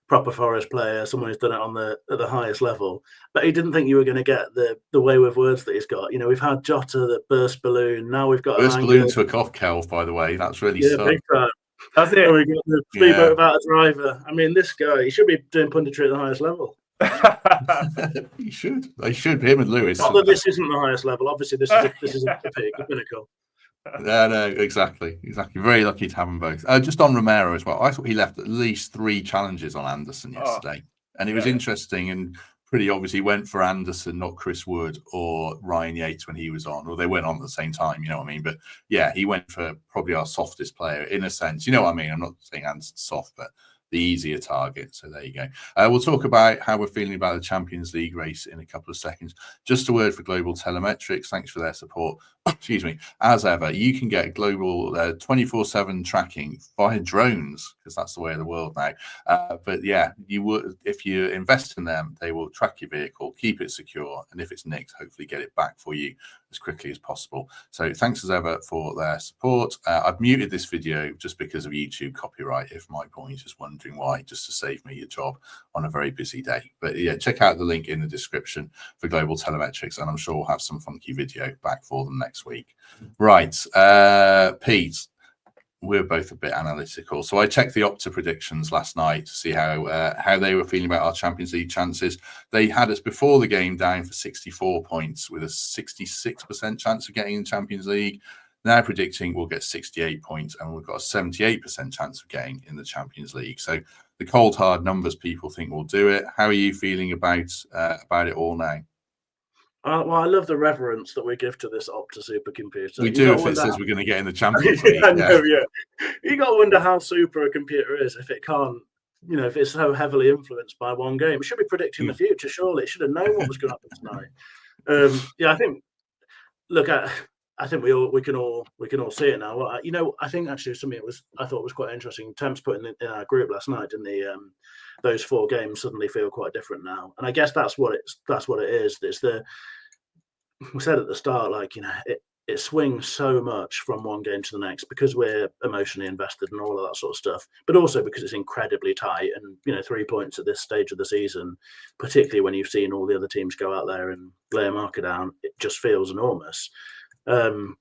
Proper Forest player, someone who's done it at the highest level. But he didn't think you were going to get the way with words that he's got. We've had Jota, the burst balloon. Now we've got burst balloon took off, Kelv. By the way, that's really big time. That's it. And we got the speedboat without a driver. I mean, this guy, he should be doing punditry at the highest level. He should. They should. Him and Lewis. Not that this isn't the highest level. Obviously, this is a peak, a pinnacle. No, exactly. Very lucky to have them both. Just on Romero as well. I thought he left at least 3 challenges on Anderson yesterday, and it was interesting and pretty obvious. He went for Anderson, not Chris Wood or Ryan Yates when he was on, or they went on at the same time. You know what I mean? But yeah, he went for probably our softest player in a sense. You know what I mean? I'm not saying Anderson's soft, but the easier target. So there you go. We'll talk about how we're feeling about the Champions League race in a couple of seconds. Just a word for Global Telemetrics. Thanks for their support. Excuse me. As ever, you can get global 24/7 tracking via drones, because that's the way of the world now. But yeah, if you invest in them, they will track your vehicle, keep it secure, and if it's nicked, hopefully get it back for you as quickly as possible. So thanks as ever for their support. I've muted this video just because of YouTube copyright, if my point is wondering why, just to save me a job on a very busy day. But yeah, check out the link in the description for Global Telemetrics, and I'm sure we'll have some funky video back for them next week. Right, Pete, we're both a bit analytical. So I checked the Opta predictions last night to see how they were feeling about our Champions League chances. They had us before the game down for 64 points with a 66% chance of getting in the Champions League. Now predicting we'll get 68 points and we've got a 78% chance of getting in the Champions League. So the cold hard numbers, people think we'll do it. How are you feeling about it all now? Well, I love the reverence that we give to this Opta supercomputer. We do if it says we're going to get in the Champions League. I know, yeah. You got to wonder how super a computer is if it can't, if it's so heavily influenced by one game. It should be predicting the future, surely. It should have known what was going to happen tonight. I think. Look, I think we can all see it now. I think actually something I thought was quite interesting. Temps put in our group last night, didn't they? Those 4 games suddenly feel quite different now, and I guess that's what it is. It's we said at the start, it swings so much from one game to the next because we're emotionally invested and all of that sort of stuff, but also because it's incredibly tight. And 3 points at this stage of the season, particularly when you've seen all the other teams go out there and lay a marker down, it just feels enormous. But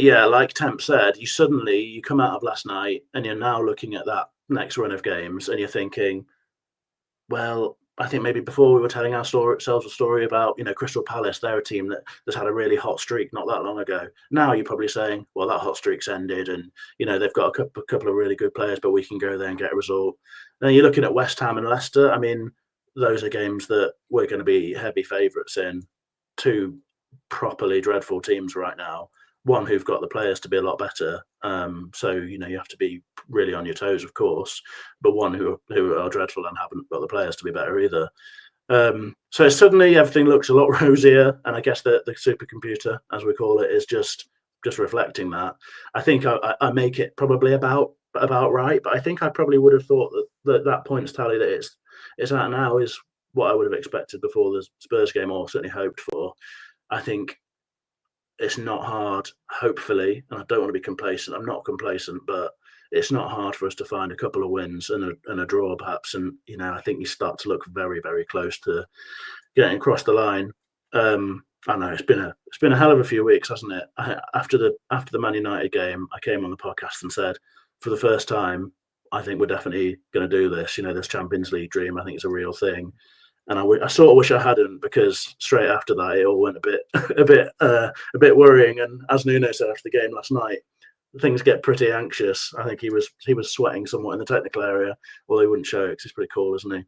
yeah, like Temp said, you come out of last night and you're now looking at that next run of games and you're thinking, well, I think maybe before we were telling ourselves a story about, Crystal Palace, they're a team that's had a really hot streak not that long ago. Now you're probably saying, well, that hot streak's ended and, they've got a couple of really good players, but we can go there and get a result. Then you're looking at West Ham and Leicester. I mean, those are games that we're going to be heavy favourites in. 2 properly dreadful teams right now. One who've got the players to be a lot better. So, you have to be really on your toes, of course, but one who are dreadful and haven't got the players to be better either. So suddenly everything looks a lot rosier. And I guess the supercomputer, as we call it, is just just reflecting that, I think I make it probably about right. But I think I probably would have thought that points tally that it's at now is what I would have expected before the Spurs game, or certainly hoped for. I think it's not hard, hopefully, and I don't want to be complacent. I'm not complacent, but it's not hard for us to find a couple of wins and a draw, perhaps. And I think you start to look very, very close to getting across the line. I know it's been a hell of a few weeks, hasn't it? After the Man United game, I came on the podcast and said, for the first time, I think we're definitely going to do this. This Champions League dream, I think it's a real thing. And I sort of wish I hadn't, because straight after that, it all went a bit worrying. And as Nuno said after the game last night, things get pretty anxious. I think he was sweating somewhat in the technical area, although he wouldn't show it because he's pretty cool, isn't he?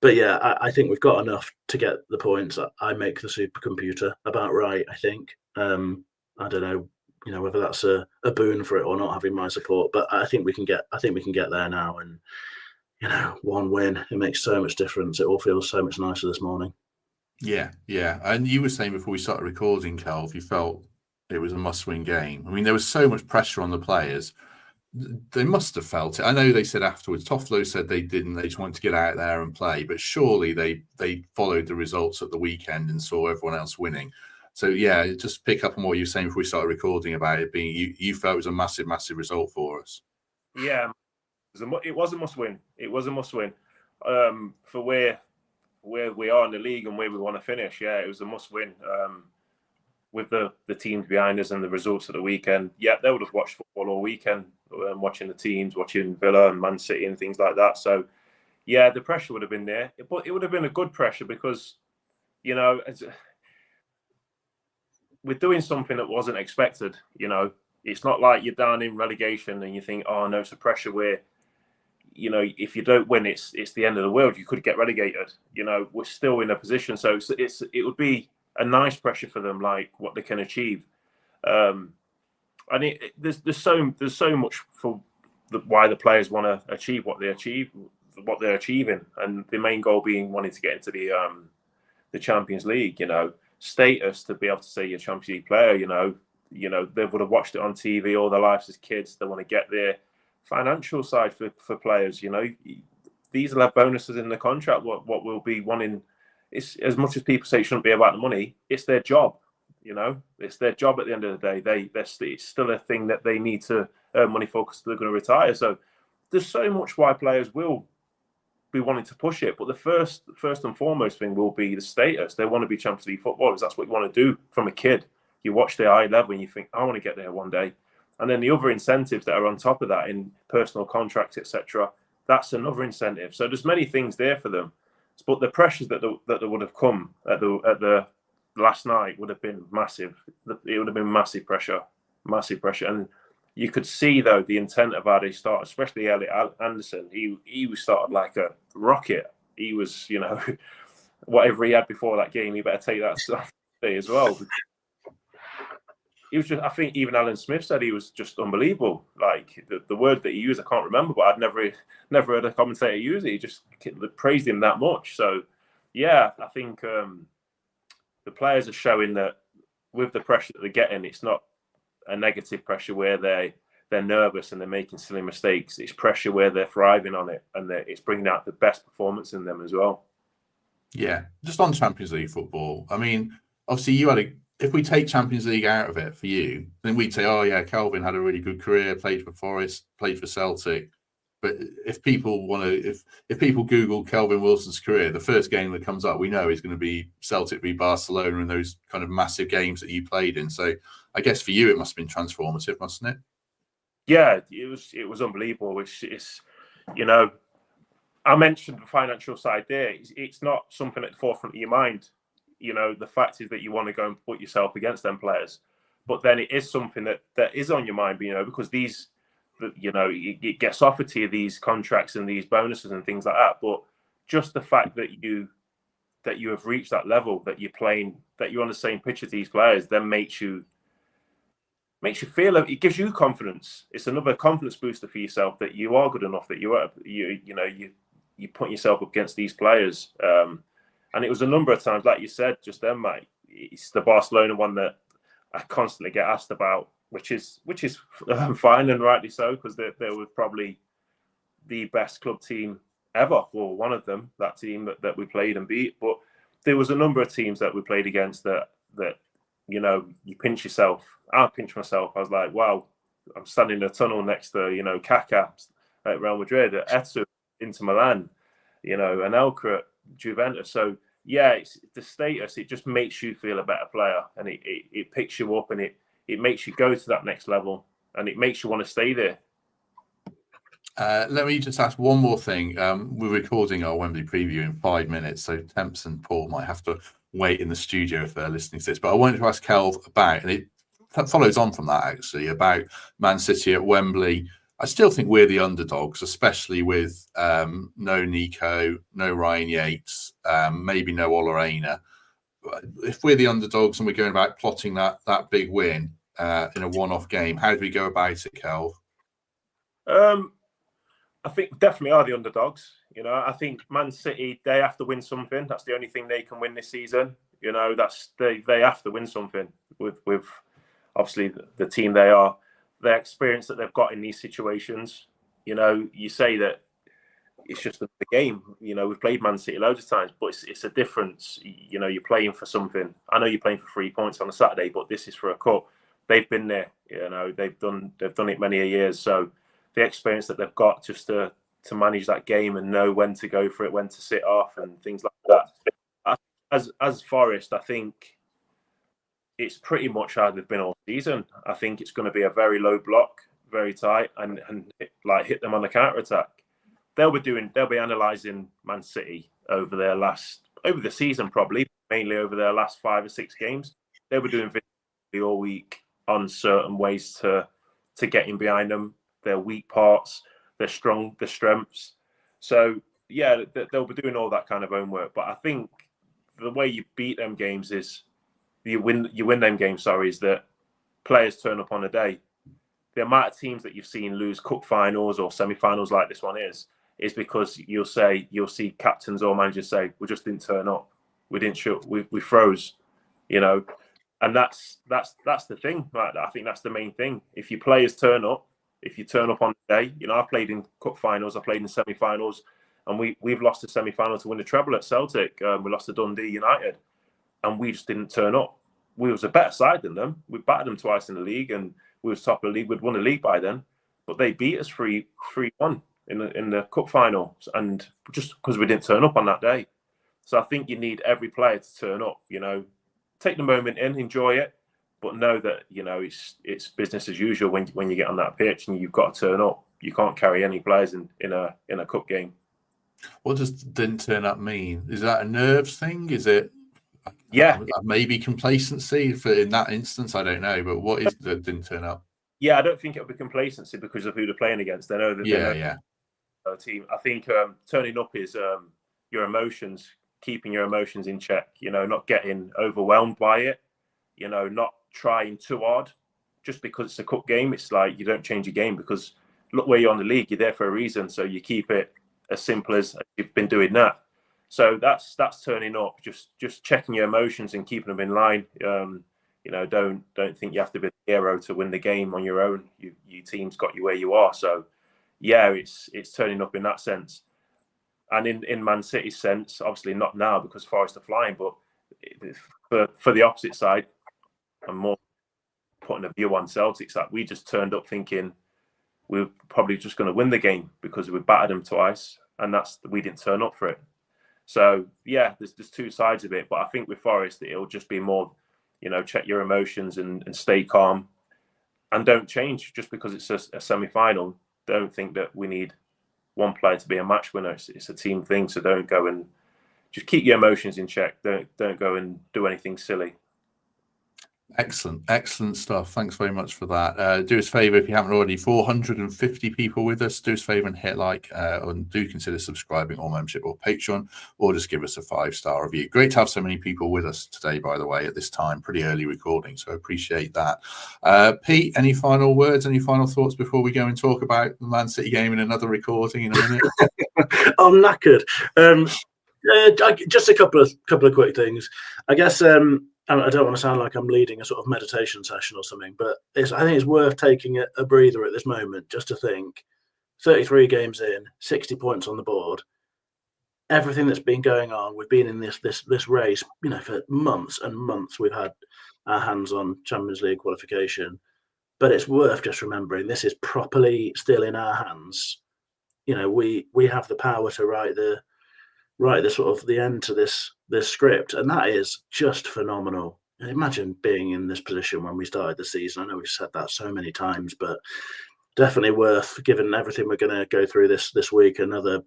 But yeah, I think we've got enough to get the points. I make the supercomputer about right, I think. I don't know, whether that's a boon for it or not, having my support, but I think we can get there now. And one win, it makes so much difference. It all feels so much nicer this morning. Yeah. And you were saying before we started recording, Kelv, you felt it was a must-win game. I mean, there was so much pressure on the players. They must have felt it. I know they said afterwards, Toffolo said they didn't. They just wanted to get out there and play. But surely they followed the results at the weekend and saw everyone else winning. So, yeah, just pick up on what you were saying before we started recording about it being, you felt it was a massive, massive result for us. Yeah, it was a must-win. It was a must-win for where we are in the league and where we want to finish. Yeah, it was a must-win. With the teams behind us and the results of the weekend, yeah, they would have watched football all weekend, watching the teams, watching Villa and Man City and things like that. So, yeah, the pressure would have been there, but it would have been a good pressure because, we're doing something that wasn't expected. It's not like you're down in relegation and you think, oh no, it's a pressure where, if you don't win, it's the end of the world. You could get relegated. We're still in a position, so it would be a nice pressure for them, like what they can achieve. And there's so much for why the players want to achieve what they're achieving, and the main goal being wanting to get into the Champions League. Status to be able to say you're a Champions League player. They would have watched it on TV all their lives as kids. They want to get their financial side for players. These will have bonuses in the contract. What we'll be wanting. It's as much as people say it shouldn't be about the money. It's their job, It's their job at the end of the day. It's still a thing that they need to earn money for because they're going to retire. So there's so much why players will be wanting to push it. But the first and foremost thing will be the status. They want to be Champions League footballers. That's what you want to do from a kid. You watch the high level and you think, I want to get there one day. And then the other incentives that are on top of that in personal contracts, etc., that's another incentive. So there's many things there for them. But the pressures that would have come at the last night would have been massive. It would have been massive pressure. And you could see, though, the intent of how they started, especially Elliot Anderson. He started like a rocket. He was, whatever he had before that game, he better take that stuff as well. He was just, I think even Alan Smith said he was just unbelievable. Like the word that he used, I can't remember, but I'd never heard a commentator use it. He just praised him that much. So, yeah, I think the players are showing that with the pressure that they're getting, it's not a negative pressure where they're nervous and they're making silly mistakes. It's pressure where they're thriving on it and it's bringing out the best performance in them as well. Yeah, just on Champions League football. I mean, obviously if we take Champions League out of it for you, then we'd say, oh yeah, Kelvin had a really good career, played for Forest, played for Celtic. But if people if people Google Kelvin Wilson's career, the first game that comes up, we know is going to be Celtic v Barcelona and those kind of massive games that you played in. So I guess for you, it must have been transformative, mustn't it? Yeah, it was unbelievable. Which is, I mentioned the financial side there. It's not something at the forefront of your mind. The fact is that you want to go and put yourself against them players, but then it is something that is on your mind, because these, it gets offered to you, these contracts and these bonuses and things like that. But just the fact that you have reached that level, that you're playing, that you're on the same pitch as these players, then makes you feel, it gives you confidence. It's another confidence booster for yourself that you are good enough, that you put yourself up against these players. And it was a number of times, like you said just then, mate. It's the Barcelona one that I constantly get asked about, which is fine and rightly so, because they were probably the best club team ever, or one of them, that team that we played and beat. But there was a number of teams that we played against that you know, you pinch yourself. I pinch myself. I was like, wow, I'm standing in a tunnel next to, you know, Kaká at Real Madrid, at Etu, Inter Milan, you know, Anelka at Juventus. So yeah, it's the status. It just makes you feel a better player, and it picks you up, and it makes you go to that next level, and it makes you want to stay there. Let me just ask one more thing. We're recording our Wembley preview in 5 minutes, so Temps and Paul might have to wait in the studio if they're listening to this. But I wanted to ask Kelv about, and it follows on from that actually, about Man City at Wembley. I still think we're the underdogs, especially with no Nico, no Ryan Yates, maybe no Ola. If we're the underdogs and we're going about plotting that big win in a one-off game, how do we go about it, Kelv? I think definitely are the underdogs. You know, I think Man City, they have to win something. That's the only thing they can win this season. You know, they have to win something with obviously the team they are, the experience that they've got in these situations. You know, you say that it's just the game. You know, we've played Man City loads of times, but it's a difference. You know, you're playing for something. I know you're playing for 3 points on a Saturday, but this is for a cup. They've been there. You know, they've done it many a years. So the experience that they've got just to manage that game and know when to go for it, when to sit off, and things like that. As Forest, I think it's pretty much how they've been all season. I think it's going to be a very low block, very tight, and like hit them on the counter attack. They'll be analysing Man City over the season, probably mainly over their last 5 or 6 games. They were doing videos all week on certain ways to get in behind them, their weak parts, their strengths. So yeah, they'll be doing all that kind of homework. But I think the way you beat them games is you win them games. Sorry, is that players turn up on a day. The amount of teams that you've seen lose cup finals or semi-finals like this one is because you'll see captains or managers say, we just didn't turn up, we didn't show, we froze, you know, and that's the thing. Right? I think that's the main thing. If your players turn up, if you turn up on the day, you know, I've played in cup finals, I've played in semi-finals, and we've lost a semi-final to win the treble at Celtic. We lost to Dundee United, and we just didn't turn up. We was a better side than them. We battered them twice in the league, and we was top of the league. We'd won the league by then, but they beat us 3-1 in the cup final, and just because we didn't turn up on that day. So I think you need every player to turn up. You know, take the moment in, enjoy it, but know that, you know, it's business as usual when you get on that pitch and you've got to turn up. You can't carry any players in a cup game. What does didn't turn up mean? Is that a nerves thing? Is it? Yeah, maybe complacency in that instance. I don't know, but what is that didn't turn up? Yeah, I don't think it'll be complacency because of who they're playing against. They know that they're a team. I think turning up is your emotions, keeping your emotions in check. You know, not getting overwhelmed by it. You know, not trying too hard. Just because it's a cup game, it's like you don't change your game because look where you're on the league. You're there for a reason, so you keep it as simple as you've been doing that. So that's turning up. Just checking your emotions and keeping them in line. You know, don't think you have to be the hero to win the game on your own. Your team's got you where you are. So yeah, it's turning up in that sense. And in Man City's sense, obviously not now because Forest are flying, but for the opposite side, I'm more putting a view on Celtics that we just turned up thinking we were probably just going to win the game because we battered them twice, and we didn't turn up for it. So yeah, there's two sides of it, but I think with Forest it'll just be more, you know, check your emotions and stay calm, and don't change just because it's a semi-final. Don't think that we need one player to be a match winner. It's a team thing, so don't go and just keep your emotions in check. Don't go and do anything silly. Excellent stuff. Thanks very much for that. Do us a favour if you haven't already. 450 people with us. Do us a favour and hit like, and do consider subscribing or membership or Patreon, or just give us a 5-star review. Great to have so many people with us today, by the way, at this time. Pretty early recording, so I appreciate that. Pete, any final words? Any final thoughts before we go and talk about the Man City game in another recording in a minute? I'm knackered. Just a couple of quick things. I guess I don't want to sound like I'm leading a sort of meditation session or something, but I think it's worth taking a breather at this moment just to think 33 games in, 60 points on the board. Everything that's been going on, we've been in this race, for months and months. We've had our hands on Champions League qualification, but it's worth just remembering this is properly still in our hands. We have the power to write the sort of the end to this script, and that is just phenomenal. Imagine being in this position when we started the season. I know we've said that so many times, but definitely worth, given everything we're going to go through this week. Another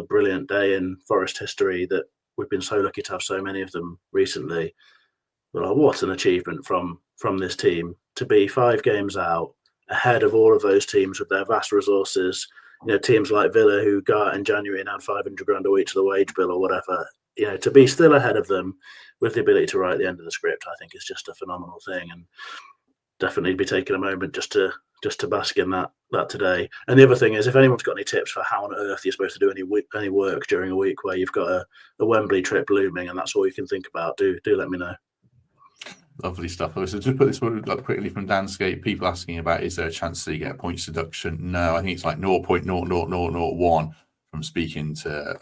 brilliant day in Forest history that we've been so lucky to have so many of them recently. Well, what an achievement from this team to be 5 games out ahead of all of those teams with their vast resources. Teams like Villa who go out in January and add 500 grand a week to the wage bill or whatever. To be still ahead of them with the ability to write the end of the script, I think is just a phenomenal thing, and definitely be taking a moment just to bask in that today. And the other thing is, if anyone's got any tips for how on earth you're supposed to do any work during a week where you've got a Wembley trip looming and that's all you can think about, do let me know. Lovely stuff. So just put this one up quickly from Danscape. People asking about, is there a chance to get a points deduction? No, I think it's like 0.00001 from speaking to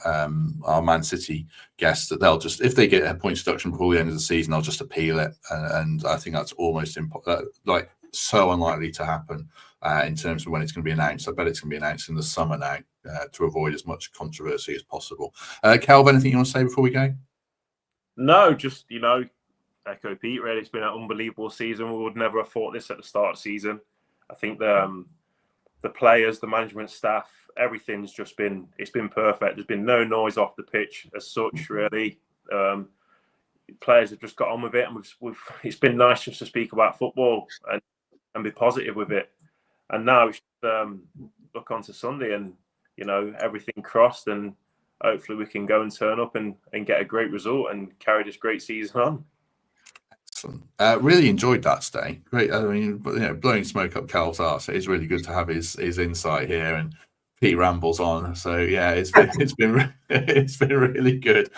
our Man City guests, that they'll just, if they get a points deduction before the end of the season, they'll just appeal it. And I think that's almost so unlikely to happen in terms of when it's going to be announced. I bet it's going to be announced in the summer now to avoid as much controversy as possible. Kelvin, anything you want to say before we go? No, just, echo Pete, really. It's been an unbelievable season. We would never have thought this at the start of the season. I think the players, the management staff, everything's just been perfect. There's been no noise off the pitch as such, really. Players have just got on with it, and it's been nice just to speak about football and be positive with it. And now it's look on to Sunday and, everything crossed, and hopefully we can go and turn up and get a great result and carry this great season on. Really enjoyed that stay. Great. I mean, blowing smoke up Cal's arse. It is really good to have his insight here, and Pete rambles on. So yeah, it's been really good.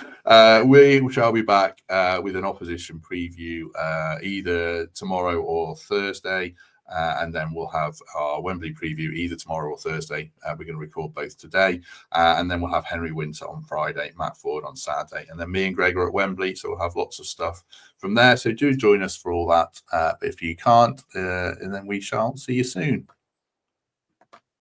We shall be back with an opposition preview either tomorrow or Thursday. And then we'll have our Wembley preview either tomorrow or Thursday. We're going to record both today. And then we'll have Henry Winter on Friday, Matt Ford on Saturday. And then me and Greg are at Wembley, so we'll have lots of stuff from there. So do join us for all that. If you can't, and then we shall see you soon.